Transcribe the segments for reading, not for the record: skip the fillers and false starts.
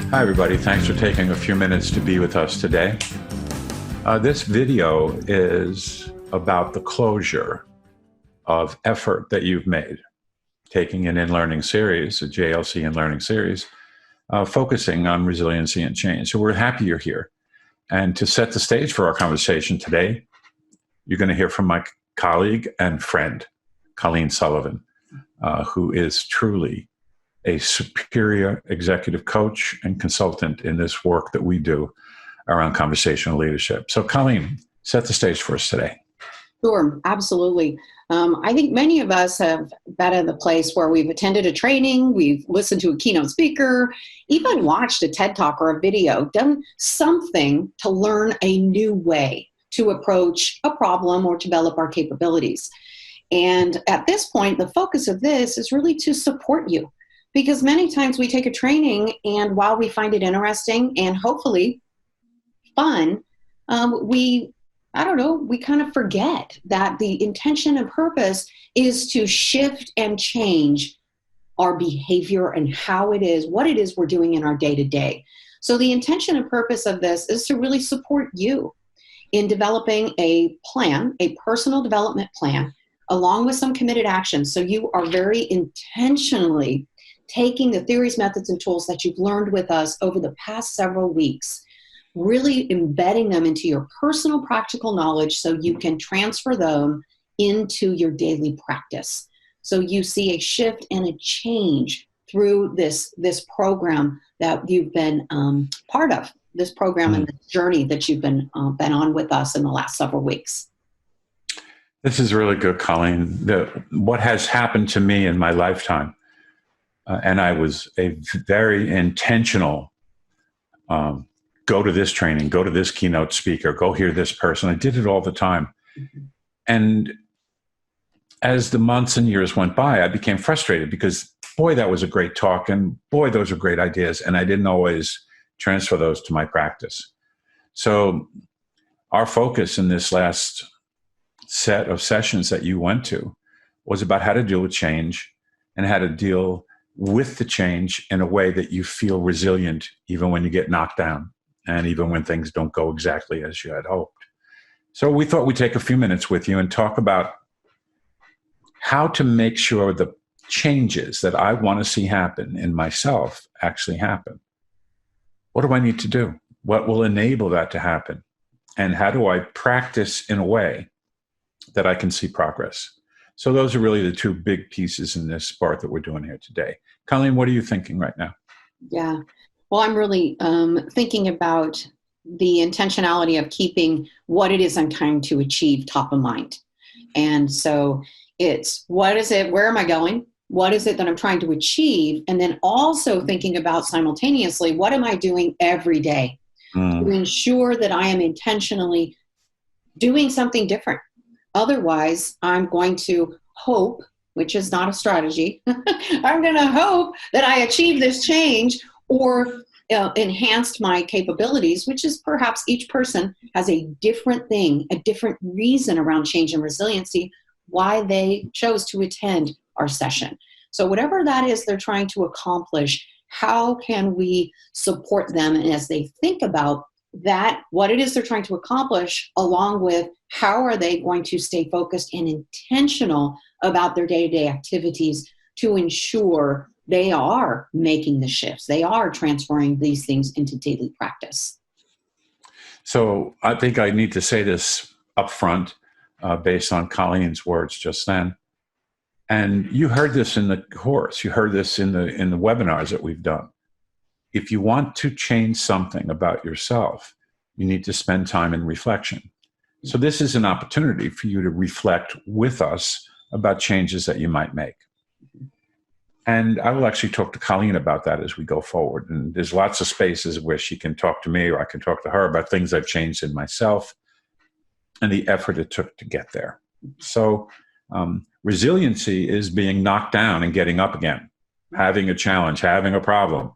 Hi, everybody. Thanks for taking a few minutes to be with us today. This video is about the closure of effort that you've made, taking an in-learning series, a JLC in-learning series, focusing on resiliency and change. So we're happy you're here. And to set the stage for our conversation today, you're going to hear from my colleague and friend, Colleen Sullivan, who is truly a superior executive coach and consultant in this work that we do around conversational leadership. So Colleen, set the stage for us today. Sure, absolutely. I think many of us have been in the place where we've attended a training, we've listened to a keynote speaker, even watched a TED Talk or a video, done something to learn a new way to approach a problem or develop our capabilities. And at this point, the focus of this is really to support you. Because many times we take a training and while we find it interesting and hopefully fun, we kind of forget that the intention and purpose is to shift and change our behavior and what it is we're doing in our day-to-day. So the intention and purpose of this is to really support you in developing a plan, a personal development plan, along with some committed actions. So you are very intentionally taking the theories, methods, and tools that you've learned with us over the past several weeks, really embedding them into your personal practical knowledge so you can transfer them into your daily practice. So you see a shift and a change through this program that you've been part of, this program and the journey that you've been on with us in the last several weeks. This is really good, Colleen. What has happened to me in my lifetime, and I was a very intentional, go to this training, go to this keynote speaker, go hear this person. I did it all the time. Mm-hmm. And as the months and years went by, I became frustrated because, boy, that was a great talk. And boy, those are great ideas. And I didn't always transfer those to my practice. So our focus in this last set of sessions that you went to was about how to deal with change and how to deal with the change in a way that you feel resilient even when you get knocked down and even when things don't go exactly as you had hoped. So we thought we'd take a few minutes with you and talk about how to make sure the changes that I want to see happen in myself actually happen. What do I need to do? What will enable that to happen? And how do I practice in a way that I can see progress? So those are really the two big pieces in this part that we're doing here today. Colleen, what are you thinking right now? Yeah, well, I'm really thinking about the intentionality of keeping what it is I'm trying to achieve top of mind. And so it's, what is it, where am I going? What is it that I'm trying to achieve? And then also thinking about simultaneously, what am I doing every day to ensure that I am intentionally doing something different? Otherwise, I'm going to hope, which is not a strategy, I'm going to hope that I achieve this change or enhanced my capabilities, which is perhaps each person has a different thing, a different reason around change and resiliency, why they chose to attend our session. So whatever that is they're trying to accomplish, how can we support them as they think about that, what it is they're trying to accomplish, along with how are they going to stay focused and intentional about their day-to-day activities to ensure they are making the shifts, they are transferring these things into daily practice. So I think I need to say this up front based on Colleen's words just then. And you heard this in the course, you heard this in the webinars that we've done. If you want to change something about yourself, you need to spend time in reflection. So this is an opportunity for you to reflect with us about changes that you might make. And I will actually talk to Colleen about that as we go forward. And there's lots of spaces where she can talk to me or I can talk to her about things I've changed in myself and the effort it took to get there. So resiliency is being knocked down and getting up again, having a challenge, having a problem,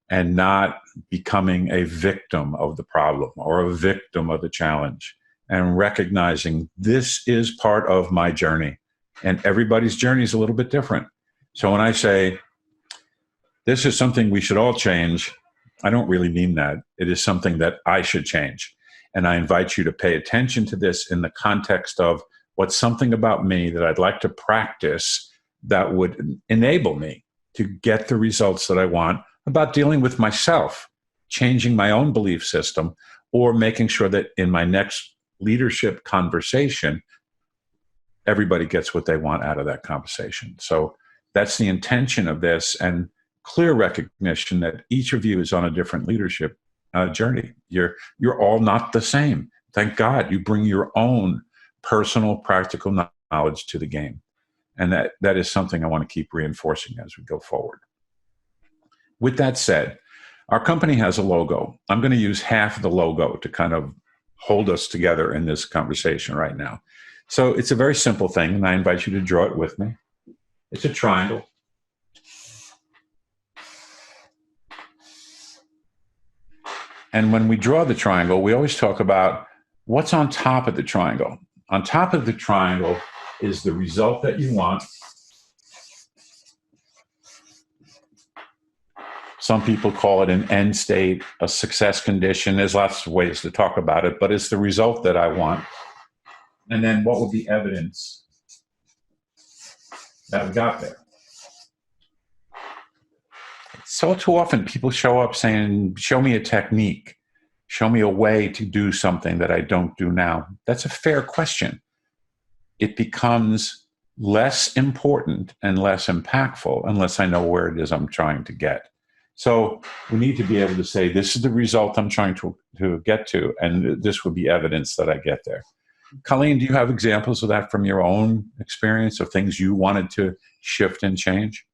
and not becoming a victim of the problem or a victim of the challenge, and recognizing this is part of my journey. And everybody's journey is a little bit different. So when I say this is something we should all change, I don't really mean that. It is something that I should change. And I invite you to pay attention to this in the context of what's something about me that I'd like to practice that would enable me to get the results that I want about dealing with myself, changing my own belief system, or making sure that in my next leadership conversation, everybody gets what they want out of that conversation. So that's the intention of this, and clear recognition that each of you is on a different leadership journey. You're all not the same. Thank God you bring your own personal, practical knowledge to the game. And that is something I want to keep reinforcing as we go forward. With that said, our company has a logo. I'm going to use half of the logo to kind of hold us together in this conversation right now. So it's a very simple thing, and I invite you to draw it with me. It's a triangle. And when we draw the triangle, we always talk about what's on top of the triangle. On top of the triangle is the result that you want. Some people call it an end state, a success condition. There's lots of ways to talk about it, but it's the result that I want. And then what would be evidence that we got there? So too often people show up saying, show me a technique, show me a way to do something that I don't do now. That's a fair question. It becomes less important and less impactful unless I know where it is I'm trying to get. So we need to be able to say, this is the result I'm trying to get to, and this would be evidence that I get there. Colleen, do you have examples of that from your own experience of things you wanted to shift and change?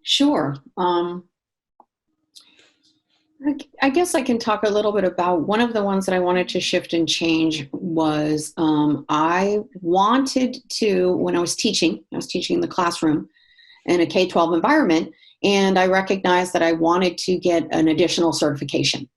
Sure. I guess I can talk a little bit about one of the ones that I wanted to shift and change was I wanted to, when I was teaching in the classroom in a K-12 environment, and I recognized that I wanted to get an additional certification.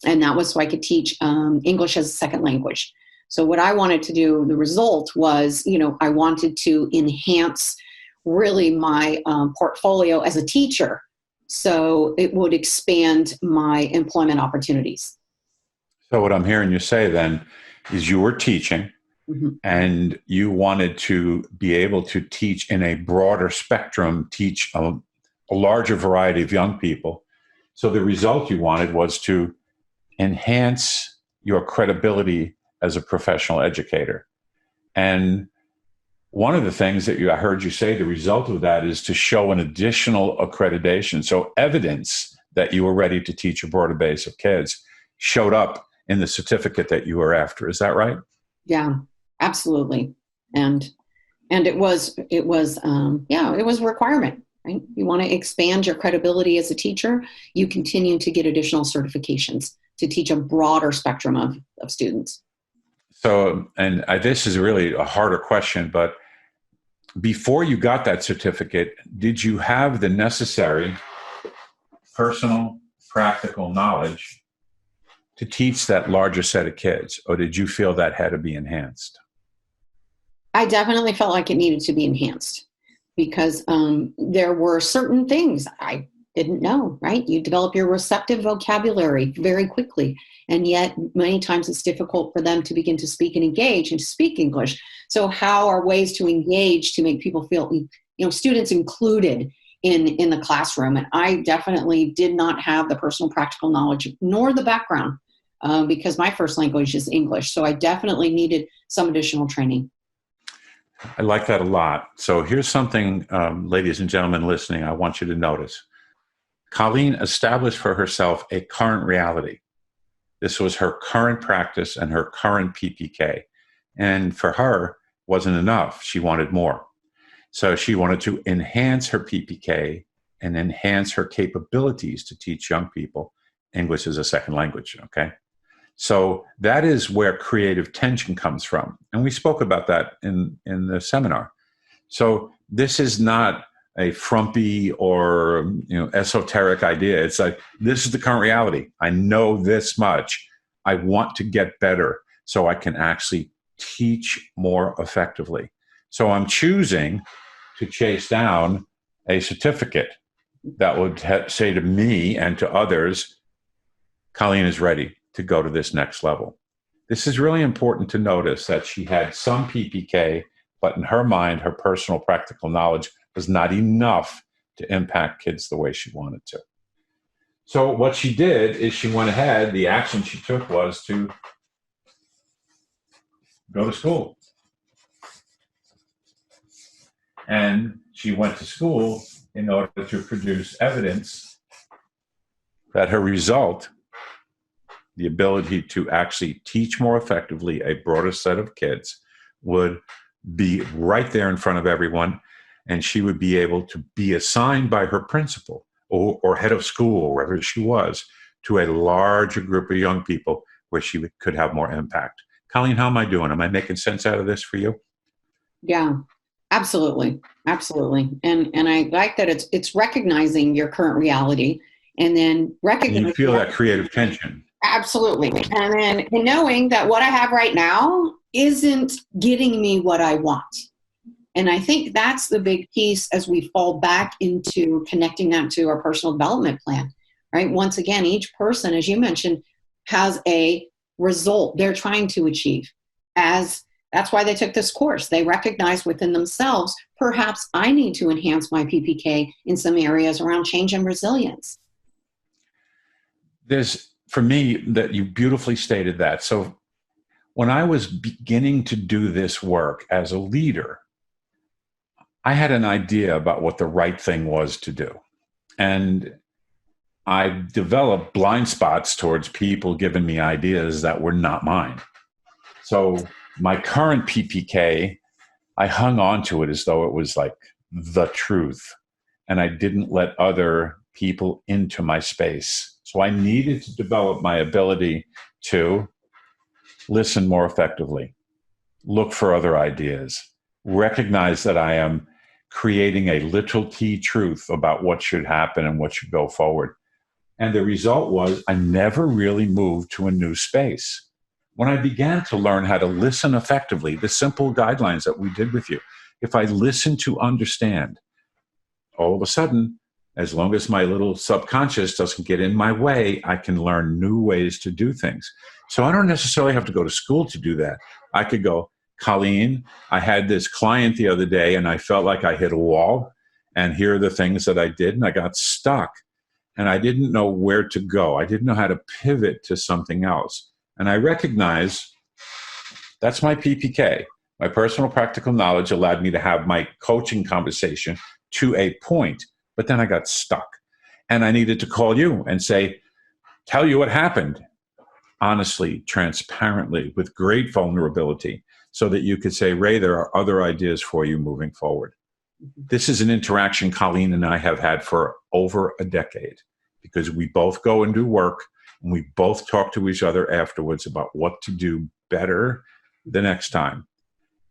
And that was so I could teach English as a second language. So what I wanted to do, the result was, I wanted to enhance really my portfolio as a teacher. So it would expand my employment opportunities. So what I'm hearing you say then is you were teaching, mm-hmm. and you wanted to be able to teach in a broader spectrum, teach a larger variety of young people. So the result you wanted was to enhance your credibility as a professional educator. And one of the things that I heard you say, the result of that is to show an additional accreditation. So evidence that you were ready to teach a broader base of kids showed up in the certificate that you were after. Is that right? Yeah, absolutely. And it was a requirement, right? You want to expand your credibility as a teacher, you continue to get additional certifications to teach a broader spectrum of students. So, and this is really a harder question, but before you got that certificate, did you have the necessary personal, practical knowledge to teach that larger set of kids, or did you feel that had to be enhanced? I definitely felt like it needed to be enhanced because there were certain things I didn't know, right? You develop your receptive vocabulary very quickly, and yet many times it's difficult for them to begin to speak and engage and to speak English. So how are ways to engage to make people feel, students included in the classroom? And I definitely did not have the personal practical knowledge nor the background because my first language is English. So I definitely needed some additional training. I like that a lot. So here's something, ladies and gentlemen listening, I want you to notice. Colleen established for herself a current reality. This was her current practice and her current PPK. And for her, wasn't enough. She wanted more. So she wanted to enhance her PPK and enhance her capabilities to teach young people English as a second language, okay? So that is where creative tension comes from. And we spoke about that in the seminar. So this is not a frumpy or esoteric idea. It's like, this is the current reality. I know this much. I want to get better so I can actually teach more effectively. So I'm choosing to chase down a certificate that would say to me and to others, Colleen is ready to go to this next level. This is really important to notice that she had some PPK, but in her mind, her personal practical knowledge was not enough to impact kids the way she wanted to. So what she did is she went ahead, the action she took was to go to school. And she went to school in order to produce evidence that her result, the ability to actually teach more effectively a broader set of kids, would be right there in front of everyone. And she would be able to be assigned by her principal or head of school, or wherever she was, to a larger group of young people where she could have more impact. Colleen, how am I doing? Am I making sense out of this for you? Yeah, absolutely. Absolutely. And I like that it's recognizing your current reality and then recognizing. And you feel that creative tension. Absolutely. And then knowing that what I have right now isn't getting me what I want. And I think that's the big piece as we fall back into connecting that to our personal development plan, right? Once again, each person, as you mentioned, has a result they're trying to achieve. That's why they took this course. They recognize within themselves, perhaps I need to enhance my PPK in some areas around change and resilience. There's, for me, that you beautifully stated that. So when I was beginning to do this work as a leader, I had an idea about what the right thing was to do. And I developed blind spots towards people giving me ideas that were not mine. So my current PPK, I hung on to it as though it was like the truth. And I didn't let other people into my space. So I needed to develop my ability to listen more effectively, look for other ideas, recognize that I am creating a little T truth about what should happen and what should go forward. And the result was I never really moved to a new space. When I began to learn how to listen effectively, the simple guidelines that we did with you, if I listen to understand, all of a sudden, as long as my little subconscious doesn't get in my way, I can learn new ways to do things. So I don't necessarily have to go to school to do that. I could go, Colleen, I had this client the other day and I felt like I hit a wall, and here are the things that I did, and I got stuck and I didn't know where to go. I didn't know how to pivot to something else. And I recognize that's my PPK. My personal practical knowledge allowed me to have my coaching conversation to a point, but then I got stuck and I needed to call you and say, tell you what happened, honestly, transparently, with great vulnerability, so that you could say, Ray, there are other ideas for you moving forward. This is an interaction Colleen and I have had for over a decade, because we both go and do work and we both talk to each other afterwards about what to do better the next time.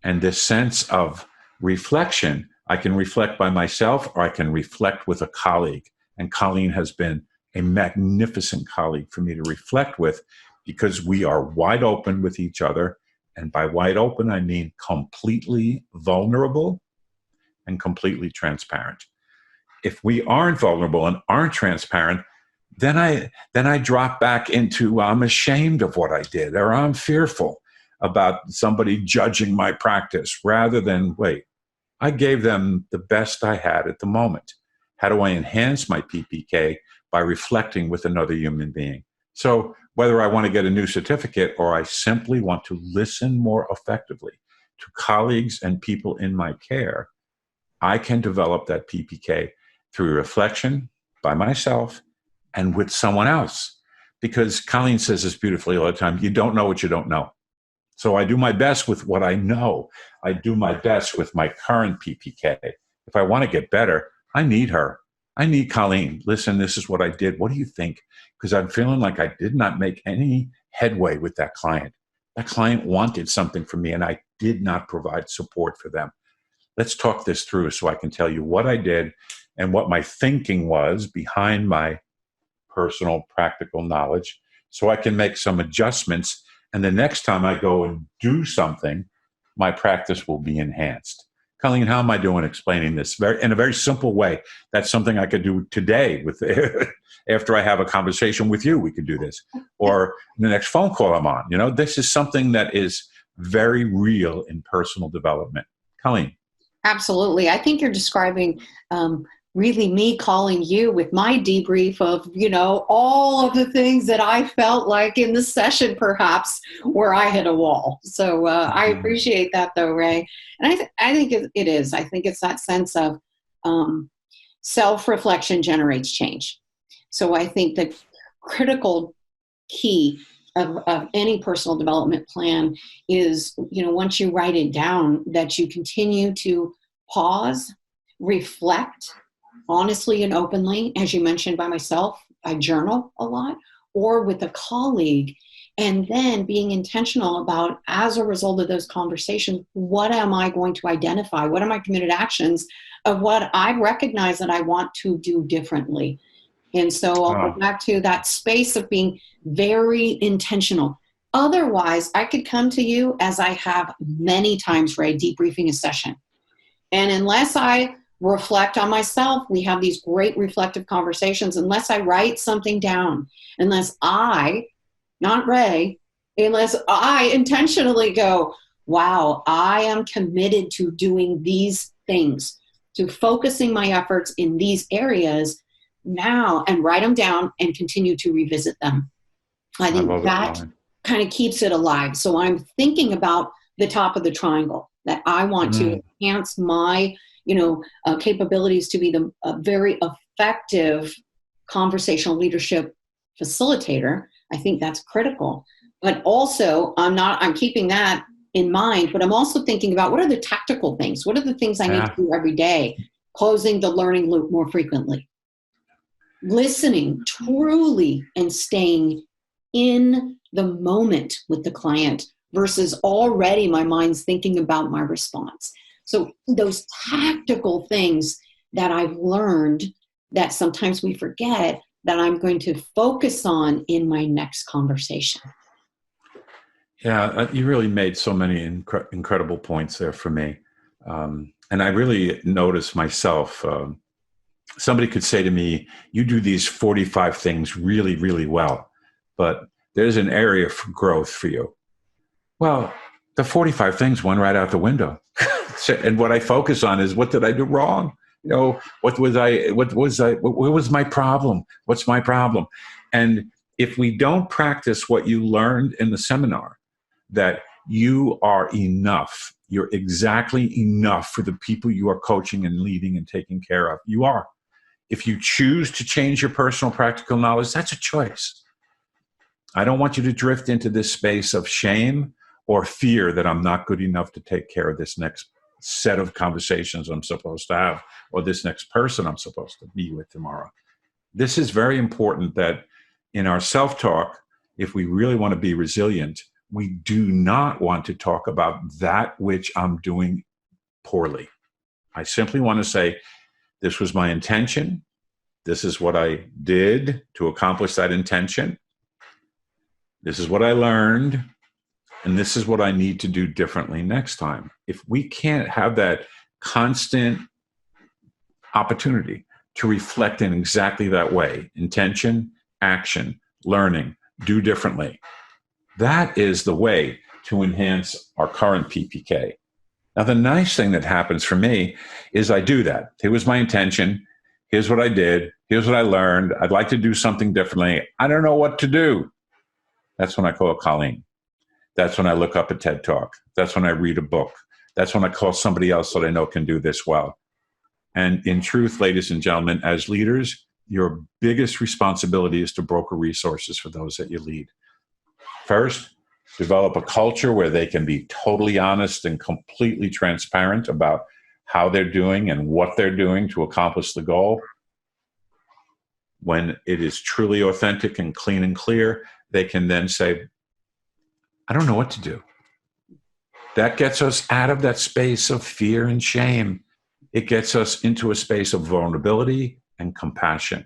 And this sense of reflection, I can reflect by myself or I can reflect with a colleague. And Colleen has been a magnificent colleague for me to reflect with, because we are wide open with each other. And by wide open, I mean completely vulnerable and completely transparent. If we aren't vulnerable and aren't transparent, then I drop back into I'm ashamed of what I did, or I'm fearful about somebody judging my practice, rather than, wait, I gave them the best I had at the moment. How do I enhance my PPK? By reflecting with another human being. So whether I want to get a new certificate or I simply want to listen more effectively to colleagues and people in my care, I can develop that PPK through reflection by myself and with someone else. Because Colleen says this beautifully all the time, you don't know what you don't know. So I do my best with what I know. I do my best with my current PPK. If I want to get better, I need her. I need Colleen. Listen, this is what I did. What do you think? Because I'm feeling like I did not make any headway with that client. That client wanted something from me and I did not provide support for them. Let's talk this through so I can tell you what I did and what my thinking was behind my personal practical knowledge, so I can make some adjustments. And the next time I go and do something, my practice will be enhanced. Colleen, how am I doing explaining this in a very simple way? That's something I could do today with after I have a conversation with you. We could do this, or the next phone call I'm on. This is something that is very real in personal development. Colleen. Absolutely. I think you're describing really me calling you with my debrief of, all of the things that I felt like in the session, perhaps, where I hit a wall. So I appreciate that, though, Ray. And I think it is. I think it's that sense of self-reflection generates change. So I think the critical key of any personal development plan is, once you write it down, that you continue to pause, reflect, honestly and openly. As you mentioned, by myself, I journal a lot, or with a colleague, and then being intentional about, as a result of those conversations, what am I going to identify? What are my committed actions of what I recognize that I want to do differently? And so I'll go back to that space of being very intentional. Otherwise, I could come to you, as I have many times, Ray, debriefing a session. And unless I reflect on myself, we have these great reflective conversations, unless I write something down, unless I, not Ray, unless I intentionally go, wow, I am committed to doing these things, to focusing my efforts in these areas now, and write them down and continue to revisit them. I think that kind of keeps it alive. So I'm thinking about the top of the triangle, that I want to enhance my capabilities to be a very effective conversational leadership facilitator. I think that's critical. But also, I'm keeping that in mind, but I'm also thinking about, what are the tactical things? What are the things I need to do every day? Closing the learning loop more frequently. Listening truly and staying in the moment with the client versus already my mind's thinking about my response. So those tactical things that I've learned that sometimes we forget, that I'm going to focus on in my next conversation. Yeah, you really made so many incredible points there for me. And I really noticed myself, somebody could say to me, you do these 45 things really, really well, but there's an area for growth for you. Well, the 45 things went right out the window. And what I focus on is, what did I do wrong? What was my problem? What's my problem? And if we don't practice what you learned in the seminar, that you are enough, you're exactly enough for the people you are coaching and leading and taking care of. You are. If you choose to change your personal practical knowledge, that's a choice. I don't want you to drift into this space of shame or fear that I'm not good enough to take care of this next set of conversations I'm supposed to have, or this next person I'm supposed to be with tomorrow. This is very important, that in our self-talk, if we really want to be resilient, we do not want to talk about that which I'm doing poorly. I simply want to say, this was my intention. This is what I did to accomplish that intention. This is what I learned. And this is what I need to do differently next time. If we can't have that constant opportunity to reflect in exactly that way, intention, action, learning, do differently, that is the way to enhance our current PPK. Now, the nice thing that happens for me is I do that. Here was my intention. Here's what I did. Here's what I learned. I'd like to do something differently. I don't know what to do. That's when I call Colleen. That's when I look up a TED Talk. That's when I read a book. That's when I call somebody else that I know can do this well. And in truth, ladies and gentlemen, as leaders, your biggest responsibility is to broker resources for those that you lead. First, develop a culture where they can be totally honest and completely transparent about how they're doing and what they're doing to accomplish the goal. When it is truly authentic and clean and clear, they can then say, I don't know what to do. That gets us out of that space of fear and shame. It gets us into a space of vulnerability and compassion.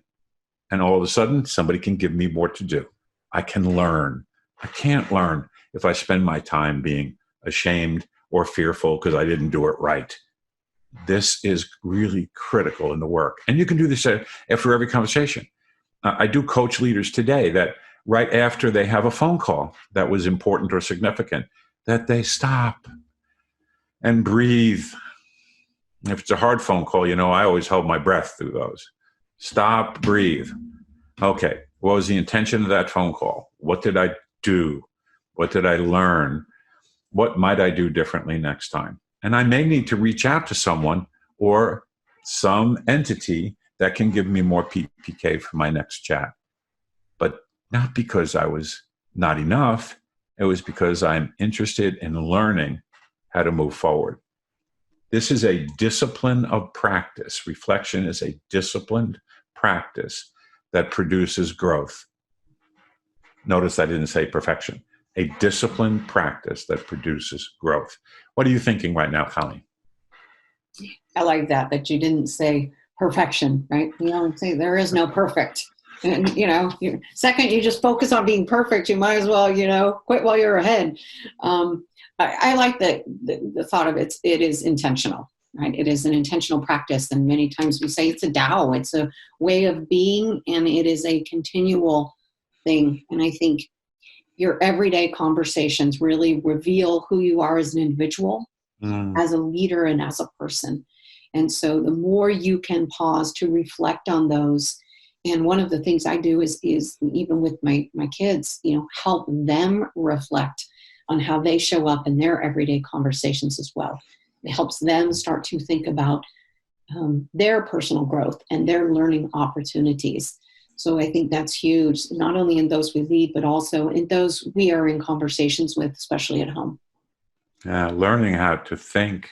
And all of a sudden, somebody can give me more to do. I can learn. I can't learn if I spend my time being ashamed or fearful because I didn't do it right. This is really critical in the work. And you can do this after every conversation. I do coach leaders today that right after they have a phone call that was important or significant, that they stop and breathe. If it's a hard phone call, I always hold my breath through those. Stop, breathe. Okay, what was the intention of that phone call? What did I do? What did I learn? What might I do differently next time? And I may need to reach out to someone or some entity that can give me more PPK for my next chat. But not because I was not enough. It was because I'm interested in learning how to move forward. This is a discipline of practice. Reflection is a disciplined practice that produces growth. Notice I didn't say perfection. A disciplined practice that produces growth. What are you thinking right now, Colleen? I like that you didn't say perfection, right? You don't say there is no perfect. And, second, you just focus on being perfect. You might as well, quit while you're ahead. I like the thought of it is intentional, right? It is an intentional practice. And many times we say it's a Tao, it's a way of being, and it is a continual thing. And I think your everyday conversations really reveal who you are as an individual, as a leader, and as a person. And so the more you can pause to reflect on those, and one of the things I do is even with my kids, help them reflect on how they show up in their everyday conversations as well. It helps them start to think about their personal growth and their learning opportunities. So I think that's huge, not only in those we lead, but also in those we are in conversations with, especially at home. Yeah, learning how to think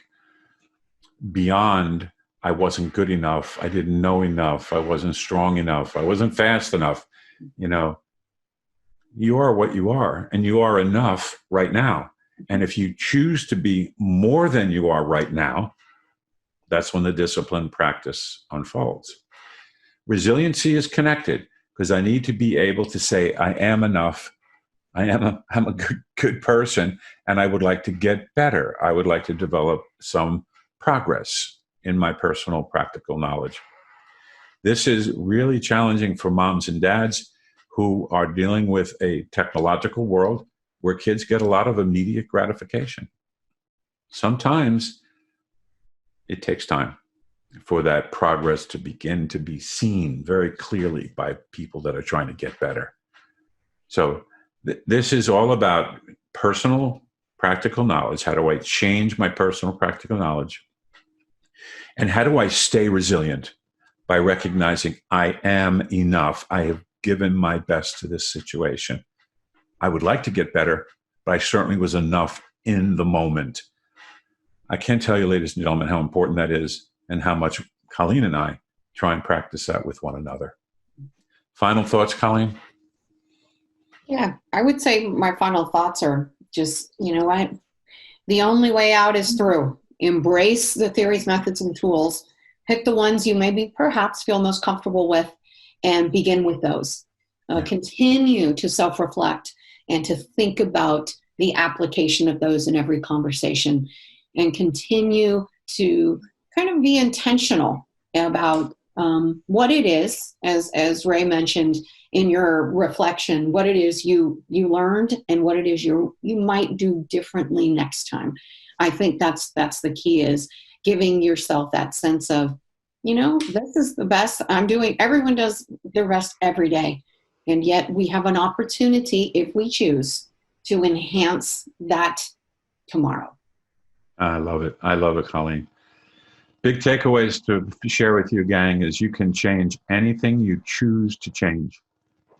beyond I wasn't good enough, I didn't know enough, I wasn't strong enough, I wasn't fast enough. You are what you are, and you are enough right now. And if you choose to be more than you are right now, that's when the discipline practice unfolds. Resiliency is connected because I need to be able to say, I am enough. I'm a good person, and I would like to get better. I would like to develop some progress in my personal practical knowledge. This is really challenging for moms and dads who are dealing with a technological world where kids get a lot of immediate gratification. Sometimes it takes time for that progress to begin to be seen very clearly by people that are trying to get better. So this is all about personal practical knowledge. How do I change my personal practical knowledge? And how do I stay resilient? By recognizing I am enough. I have given my best to this situation. I would like to get better, but I certainly was enough in the moment. I can't tell you, ladies and gentlemen, how important that is and how much Colleen and I try and practice that with one another. Final thoughts, Colleen? Yeah, I would say my final thoughts are just, the only way out is through. Embrace the theories, methods, and tools. Pick the ones you maybe perhaps feel most comfortable with and begin with those. Continue to self-reflect and to think about the application of those in every conversation, and continue to kind of be intentional about what it is, as Ray mentioned in your reflection, what it is you learned and what it is you might do differently next time. I think that's the key, is giving yourself that sense of, this is the best I'm doing. Everyone does their best every day. And yet we have an opportunity, if we choose, to enhance that tomorrow. I love it. I love it, Colleen. Big takeaways to share with you, gang, is you can change anything you choose to change.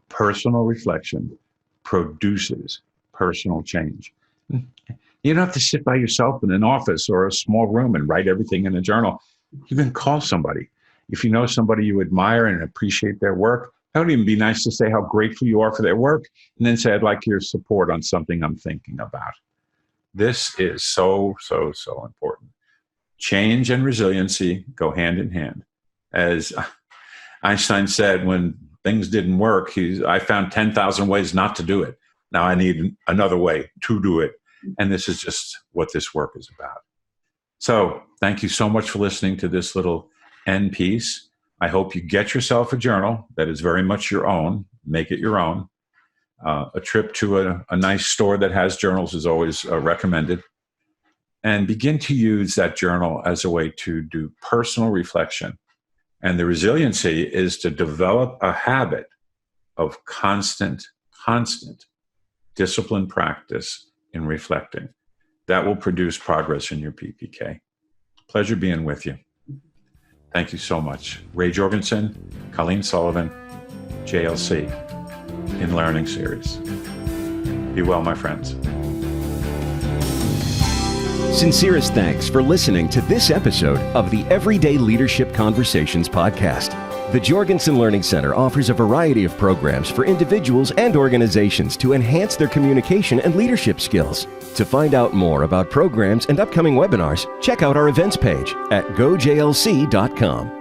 Personal reflection produces personal change. You don't have to sit by yourself in an office or a small room and write everything in a journal. You can call somebody. If you know somebody you admire and appreciate their work, that would even be nice to say how grateful you are for their work, and then say, I'd like your support on something I'm thinking about. This is so, so, so important. Change and resiliency go hand in hand. As Einstein said, when things didn't work, I found 10,000 ways not to do it. Now I need another way to do it. And this is just what this work is about. So thank you so much for listening to this little end piece. I hope you get yourself a journal that is very much your own. Make it your own. A trip to a nice store that has journals is always recommended. And begin to use that journal as a way to do personal reflection. And the resiliency is to develop a habit of constant disciplined practice in reflecting. That will produce progress in your PPK. Pleasure being with you. Thank you so much. Ray Jorgensen, Colleen Sullivan, JLC in Learning Series. Be well, my friends. Sincerest thanks for listening to this episode of the Everyday Leadership Conversations podcast. The Jorgensen Learning Center offers a variety of programs for individuals and organizations to enhance their communication and leadership skills. To find out more about programs and upcoming webinars, check out our events page at gojlc.com.